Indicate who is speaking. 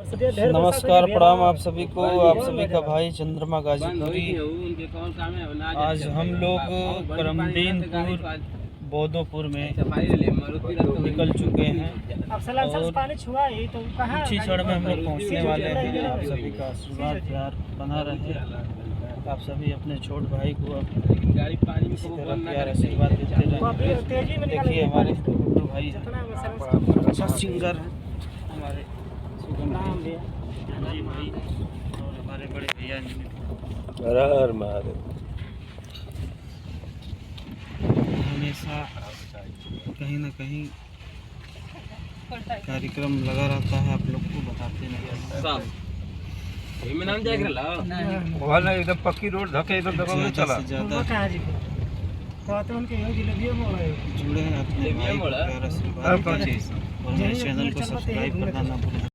Speaker 1: नमस्कार, प्रणाम आप सभी को। आप सभी का भाई चंद्रमा गाजीपुरी। आज हम लोग करमदीनपुर बोधोपुर में निकल चुके हैं और कुछ ही क्षण में हम लोग पहुँचने वाले हैं। आप सभी का आशीर्वाद प्यार बना रहे। आप सभी अपने छोट भाई को इसी तरह प्यार आशीर्वाद देते रहे। देखिए हमारे गुड्डू भाई अच्छा सिंगर हमारे जी भाई और हमारे बड़े भैया
Speaker 2: हर हर महादेव।
Speaker 1: हमेशा कहीं ना कहीं कार्यक्रम लगा रहता है, आप लोग को बताते नहीं।
Speaker 2: एकदम पक्की रोड धके एकदम दबा चला
Speaker 1: ज़्यादा जुड़े अपने भाई को प्यार आशीर्वाद और मेरे चैनल को सब्सक्राइब करना ना भूलें।